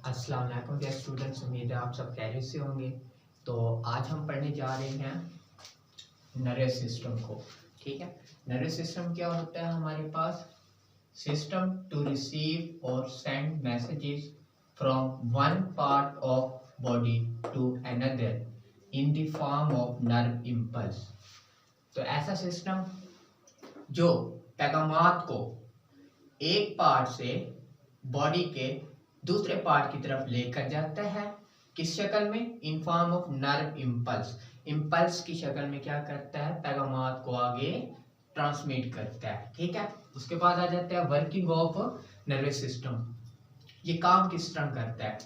अस्सलाम वालेकुम dear students, उम्मीद है आप सब खैरियत से होंगे। तो आज हम पढ़ने जा रहे हैं नर्वस सिस्टम को। ठीक है, नर्वस सिस्टम क्या होता है हमारे पास? सिस्टम टू रिसीव और send messages from one part of body to another in the form of nerve impulse. तो ऐसा सिस्टम जो पैगामात को एक पार्ट से बॉडी के दूसरे पार्ट की तरफ लेकर जाता है, किस शक्ल में? In form of nerve impulse. Impulse की शक्ल में क्या करता है? पैगामात को आगे ट्रांसमिट करता है। ठीक है, उसके बाद आ जाता है वर्किंग ऑफ नर्वस सिस्टम। ये काम किस तरह करता है?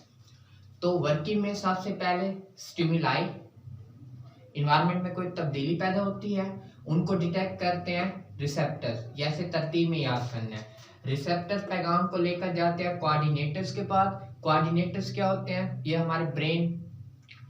तो वर्किंग में सबसे पहले स्टिमुलाई, इन्वायरमेंट में कोई तब्दीली पैदा होती है, उनको डिटेक्ट करते हैं रिसेप्टर्स। जैसे तरतीब में याद करना है, रिसेप्टर्स पैगाम को लेकर जाते हैं कोऑर्डिनेटर्स के पास। कोऑर्डिनेटर्स क्या होते हैं? ये हमारे ब्रेन,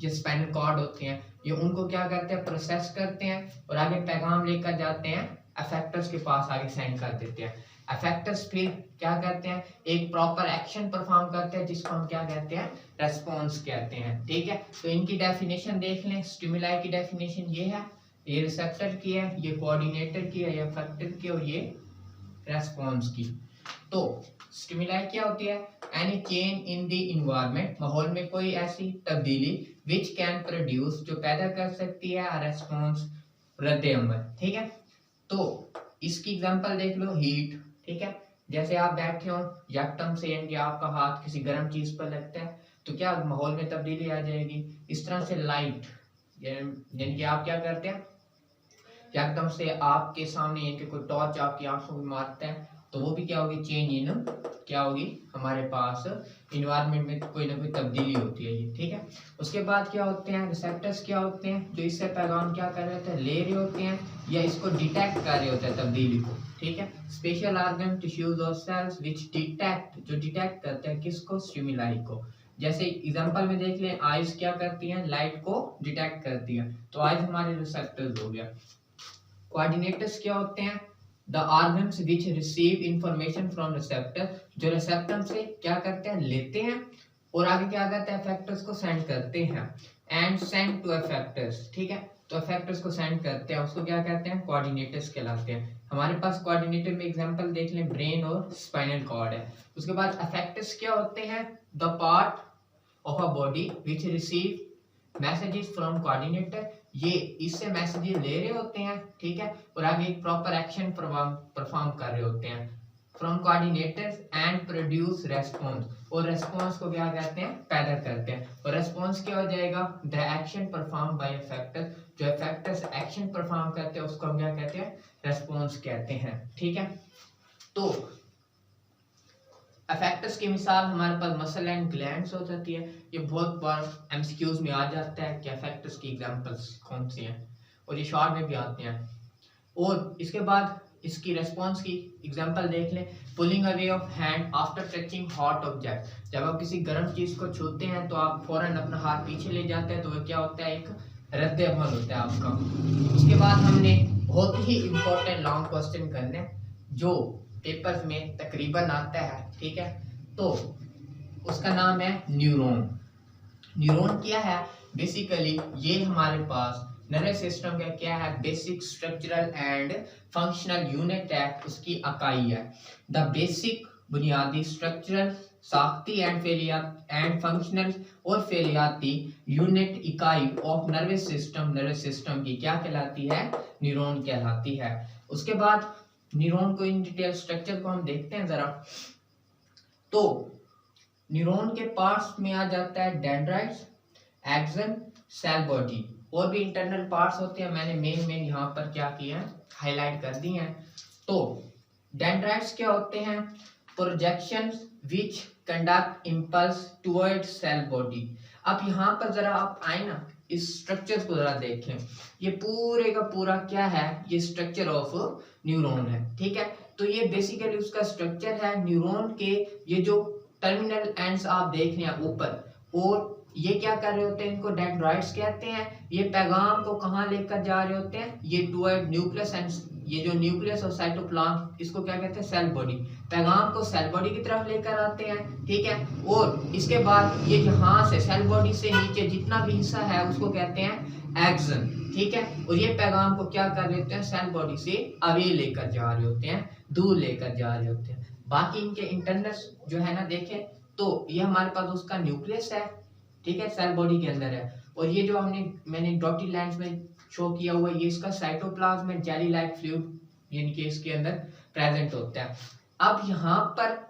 जो स्पाइनल कॉर्ड होते हैं, ये उनको क्या करते हैं? प्रोसेस करते हैं और आगे पैगाम लेकर जाते हैं अफेक्टर्स के पास, आगे सेंड कर देते हैं। अफेक्टर्स फिर क्या करते हैं? एक प्रॉपर एक्शन परफॉर्म करते हैं, जिसको हम क्या कहते हैं? रेस्पॉन्स कहते हैं। ठीक है, तो इनकी डेफिनेशन देख लें। स्टिमुलाई की डेफिनेशन ये है, ये रिसेप्टर की है, ये कोऑर्डिनेटर की है, ये अफेक्टर की और ये रेस्पॉन्स की। तो स्टिमुलाई क्या होती है? Any change in the environment, माहौल में कोई ऐसी तब्दीली विच कैन प्रोड्यूस, जो पैदा कर सकती है रेस्पॉन्स, रद्द अमल। ठीक है, तो इसकी एग्जांपल देख लो, हीट। ठीक है, जैसे आप बैठे हो यकदम से यानी कि आपका हाथ किसी गर्म चीज पर लगता है तो क्या माहौल में तब्दीली आ जाएगी। इस तरह से लाइट, यानी कि आप क्या करते हैं, एकदम से आपके सामने यानी कि कोई टॉर्च आपकी आंखों में मारता है तो वो भी क्या होगी? चेंज इन, क्या होगी? हमारे पास इन्वायरमेंट में कोई ना कोई तब्दीली होती है ये। ठीक है, उसके बाद क्या होते हैं? रिसेप्टर्स क्या होते हैं? जो इससे पैगाम क्या कर रहे होते हैं? ले रहे होते हैं या इसको डिटेक्ट कर रहे होते हैं तब्दीली को। ठीक है, स्पेशल ऑर्गन, टिश्यूज और सेल्स विच डिटेक्ट, जो डिटेक्ट करते हैं किसको? स्टिमुलाई को। जैसे एग्जांपल में देख लें, आइज क्या करती हैं? लाइट को डिटेक्ट करती हैं, तो आइज हमारे रिसेप्टर्स हो गया। कोऑर्डिनेटर्स क्या होते हैं? The organs which receive information from receptor, जो रिसेप्टर से क्या करते हैं? लेते हैं और आगे क्या करते हैं? इफेक्टर्स को सेंड करते हैं। And send to effectors. ठीक है, तो इफेक्टर्स को सेंड करते हैं, उसको क्या कहते हैं? कोऑर्डिनेटर्स कहलाते हैं। हमारे पास कोऑर्डिनेटर में एग्जांपल देख लें, ब्रेन और स्पाइनल कॉर्ड है। उसके बाद इफेक्टर्स क्या होते हैं? The part of a body which receive messages from coordinator, ये इससे मैसेजेस ले रहे होते हैं। ठीक है, और आगे एक प्रॉपर एक्शन परफॉर्म कर रहे होते हैं from coordinators and produce response, और रेस्पॉन्स को क्या कहते हैं? पैदा करते हैं। और रेस्पॉन्स क्या हो जाएगा? The action perform by effector, जो इफेक्टर्स एक्शन परफॉर्म करते हैं उसको हम क्या कहते हैं? रेस्पॉन्स कहते हैं। ठीक है, तो अफेक्टर्स की मिसाल हमारे पास मसल एंड ग्लैंड्स हो जाती है। ये बहुत बार एमसीक्यूज में आ जाता है कि अफेक्टर्स की एग्जांपल्स कौन सी हैं, और ये शॉर्ट में भी आते हैं। और इसके बाद इसकी रेस्पॉन्स की एग्जांपल देख लें, pulling away of hand after touching hot object. जब आप किसी गर्म चीज को छूते हैं तो आप फौरन अपना हाथ पीछे ले जाते हैं, तो वह क्या होता है? एक रद्द अमल होता है आपका। उसके बाद हमने बहुत ही इंपॉर्टेंट लॉन्ग क्वेश्चन करने जो पेपर्स में तकरीबन आता है। ठीक है, तो उसका नाम है न्यूरॉन। न्यूरॉन क्या है? बेसिकली ये हमारे पास नर्वस सिस्टम का क्या है? Basic structural and functional unit है, उसकी इकाई है। द बेसिक, बुनियादी, स्ट्रक्चरल, साख्ती एंड फंक्शनल और फेलियाती यूनिट, इकाई ऑफ नर्वस सिस्टम की क्या कहलाती है? न्यूरॉन कहलाती है। उसके बाद न्यूरॉन को इन डिटेल स्ट्रक्चर को हम देखते हैं जरा। तो न्यूरॉन के पार्ट्स में आ जाता है डेंड्राइट्स, एक्सन, सेल बॉडी, और भी इंटरनल पार्ट्स होते हैं। मैंने मेन यहाँ पर क्या किया है? हाईलाइट कर दी हैं। तो डेंड्राइट्स क्या होते हैं? Projections which conduct impulse toward cell body. अब यहाँ पर जरा आप आए ना, इस स्ट्रक्चर को जरा देखें। ये पूरे का पूरा क्या है? ये स्ट्रक्चर ऑफ न्यूरॉन है। ठीक है, तो ये बेसिकली उसका स्ट्रक्चर है। न्यूरॉन के ये जो टर्मिनल एंड्स आप देख रहे हैं ऊपर, और ये क्या कर रहे होते हैं? इनको डेंड्राइट्स कहते हैं। ये पैगाम को कहाँ लेकर जा रहे होते हैं? ये टुवर्ड न्यूक्लियस एंड ये जो न्यूक्लियस और साइटोप्लाज्म, इसको क्या कहते हैं, सेल बॉडी। पैगाम को सेल बॉडी की तरफ लेकर आते हैं, ठीक है। और इसके बाद ये यहाँ से सेल बॉडी से नीचे जितना भी हिस्सा है उसको कहते हैं एक्सन, ठीक है। और ये पैगाम को क्या कर लेते हैं, सेल बॉडी से अवे लेकर जा रहे होते हैं, दूर लेकर जा रहे होते हैं। बाकी इनके इंटरनल जो है ना देखें तो ये हमारे पास उसका न्यूक्लियस है, ठीक है, सेल बॉडी के अंदर है। और ये जो मैंने डॉटेड लाइंस में शो किया हुआ है, ये इसका साइटोप्लाज्म में जेली लाइक फ्लूइड यानी कि इसके अंदर प्रेजेंट होता है। अब यहाँ पर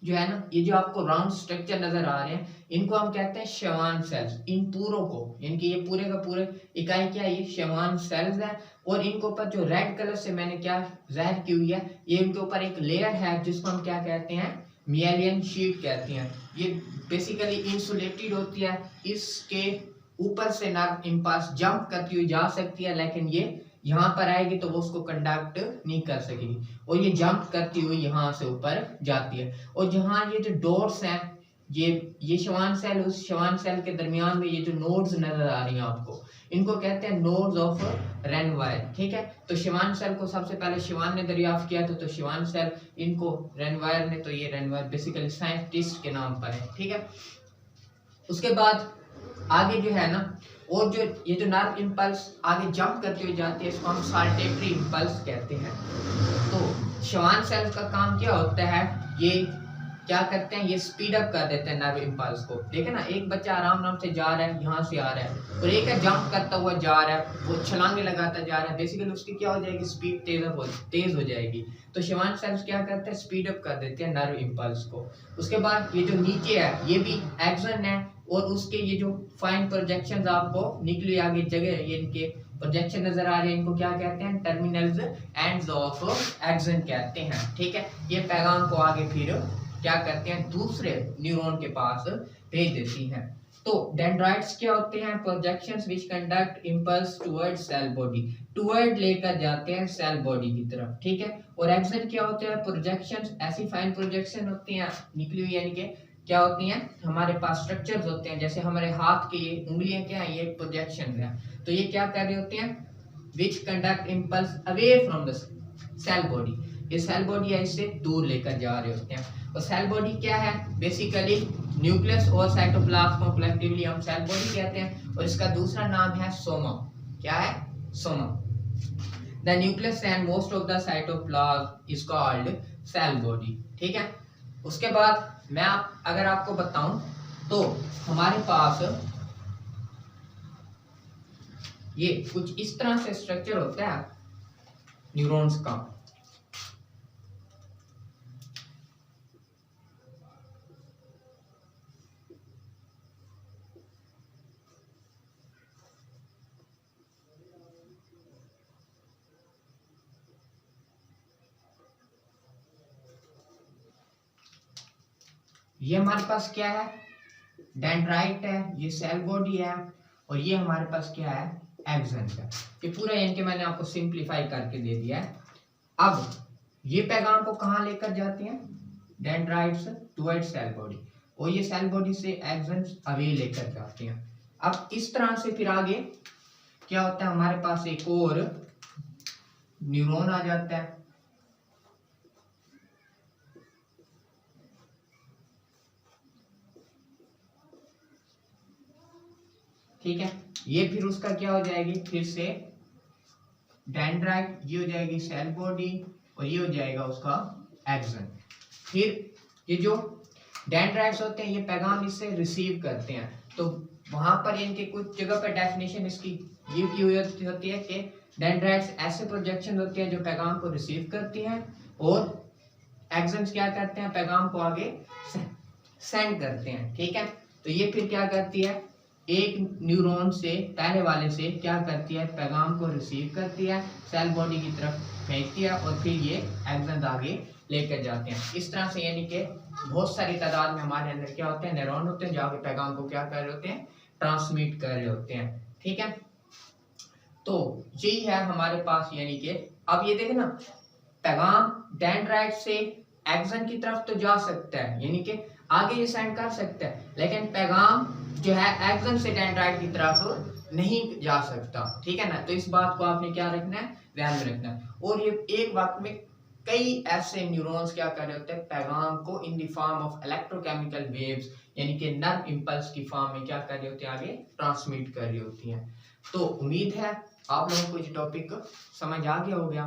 जो है ना, ये जो आपको राउंड स्ट्रक्चर नजर आ रहे हैं, इनको हम कहते हैं शेवान सेल्स। इन पूरों को यानी कि ये पूरे का पूरे इकाई क्या है, ये शेवान सेल्स है। और इनके ऊपर जो रेड कलर से मैंने क्या जाहिर की हुई है, ये इनके ऊपर एक लेयर है जिसको हम क्या कहते हैं, मियेलियन शीट कहते हैं। ये बेसिकली इंसुलेटेड होती है, इसके ऊपर से नर्व इम्पल्स जंप करती हुई जा सकती है, लेकिन ये यहाँ पर आएगी तो वो उसको कंडक्ट नहीं कर सकेगी, और ये जंप करती हुई यहाँ से ऊपर जाती है। और जहाँ ये जो डॉट्स हैं, ये श्वान सेल, उस श्वान सेल के दरमियान में ये जो नोड्स नजर आ रही हैं आपको, इनको कहते हैं नोड्स ऑफ रेनवायर, ठीक है। तो श्वान सेल को सबसे पहले श्वान ने दरियाफ्त किया था, तो श्वान सेल, इनको रेनवायर ने, तो ये रेनवायर बेसिकली साइंटिस्ट के नाम पर है, ठीक है। उसके बाद आगे जो है ना, और जो ये जो नर्व इम्पल्स आगे जंप करते हुए जाती है, इसको हम साल्टेटरी इम्पल्स कहते हैं। तो श्वान सेल का काम क्या होता है, ये क्या करते हैं, ये स्पीड अप कर देते हैं नर्व इम्पल्स को। देखे ना, एक बच्चा आराम से जा रहा है, यहाँ से आ रहा है, और एक है जंप करता हुआ जा रहा है, वो छलांगे लगाता जा रहा है, बेसिकली उसकी क्या हो जाएगी, स्पीड तेज हो जाएगी। तो श्वान सेल्स क्या करते हैं, स्पीड अप कर देते हैं नर्व इम्पल्स को। उसके बाद ये जो नीचे है, ये भी एक्सन है, और उसके ये जो फाइन प्रोजेक्शंस आपको निकली आगे जगह, ये इनके प्रोजेक्शन नजर आ रहे हैं, इनको क्या कहते हैं, टर्मिनल्स एंड्स ऑफ एक्सन कहते हैं, ठीक है। ये पैगाम को आगे फिर क्या करते हैं, दूसरे न्यूरॉन के पास भेज देती हैं। तो डेंड्राइट्स क्या होते हैं, projections which conduct impulse towards cell body, toward लेकर जाते हैं सेल बॉडी की तरफ, ठीक है। और एक्सन क्या होते हैं, प्रोजेक्शंस, ऐसी फाइन प्रोजेक्शन होती हैं निकली हुई, यानी कि क्या होती हैं, हमारे पास स्ट्रक्चर्स होते हैं, जैसे हमारे हाथ के ये उंगलियां क्या है, ये प्रोजेक्शन है। तो ये क्या कर रही होती हैं, which conduct impulse away from the cell body, ये सेल बॉडी है इससे दूर लेकर जा रहे होते हैं। और सेल बॉडी क्या है, बेसिकली न्यूक्लियस और साइटोप्लाज्म को कलेक्टिवली हम सेल बॉडी कहते हैं, और इसका दूसरा नाम है सोमा। क्या है, soma. The nucleus and most of the cytoplasm is called cell body, ठीक है। उसके बाद मैं अगर आपको बताऊं तो हमारे पास ये कुछ इस तरह से स्ट्रक्चर होता है न्यूरॉन्स का। ये हमारे पास क्या है, डेंड्राइट है, ये सेल बॉडी है, और ये हमारे पास क्या है, एक्सन है। ये पूरा इनके मैंने आपको सिंप्लीफाई करके दे दिया है। अब ये पैगाम को कहाँ लेकर जाते हैं, डेंड्राइट्स टुवर्ड्स सेल बॉडी, और ये सेल बॉडी से एक्सन अवे लेकर जाते हैं। अब इस तरह से फिर आगे क्या होता है, हमारे पास एक और न्यूरॉन आ जाता है, ठीक है। ये फिर उसका क्या हो जाएगी, फिर से डेंड्राइट, ये हो जाएगी सेल बॉडी, और ये हो जाएगा उसका एक्सन। फिर ये जो डेंड्राइट्स होते हैं, ये पैगाम इससे रिसीव करते हैं। तो वहां पर इनके कुछ जगह पर डेफिनेशन इसकी ये की हुई होती है कि डेंड्राइट्स ऐसे प्रोजेक्शन होते हैं जो पैगाम को रिसीव करती हैं, और एक्सन्स क्या करते हैं, पैगाम को आगे सेंड करते हैं, ठीक है। तो ये फिर क्या करती है, एक न्यूरॉन से पहले वाले से क्या करती है, पैगाम को रिसीव करती है, सेल बॉडी की तरफ भेजती है, और फिर ये एक्सन्स आगे लेकर जाते हैं। इस तरह से यानी कि बहुत सारी तादाद में हमारे अंदर क्या होते हैं, न्यूरॉन होते हैं जो आगे पैगाम को क्या कर रहे होते हैं, ट्रांसमिट कर रहे होते हैं, ठीक है। तो यही है हमारे पास, यानी कि अब ये देखे ना, पैगाम डेंड्राइट से एक्सन की तरफ तो जा सकता है, यानी कि आगे ये सेंड कर सकता है, लेकिन पैगाम जो है एक्सन से डेंड्राइट की तरफ नहीं जा सकता, ठीक है ना। तो इस बात को आपने क्या रखना है, ध्यान में रखना है। और ये एक वक्त में कई ऐसे न्यूरॉन्स क्या कर रहे होते हैं, पैगाम को इन the form of electrochemical waves यानी कि नर्व इंपल्स की फॉर्म में क्या कर रही होती है, आगे ट्रांसमिट कर रही होती हैं। तो उम्मीद है आप लोगों को ये टॉपिक समझ आ गया हो गया।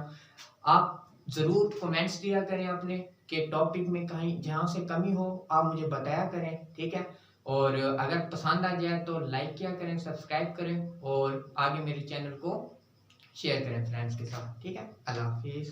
आप जरूर कमेंट्स दिया करें अपने के टॉपिक में कहीं जहाँ से कमी हो आप मुझे बताया करें, ठीक है। और अगर पसंद आ जाए तो लाइक किया करें, सब्सक्राइब करें और आगे मेरे चैनल को शेयर करें फ्रेंड्स के साथ, ठीक है। अल्लाह हाफिज़।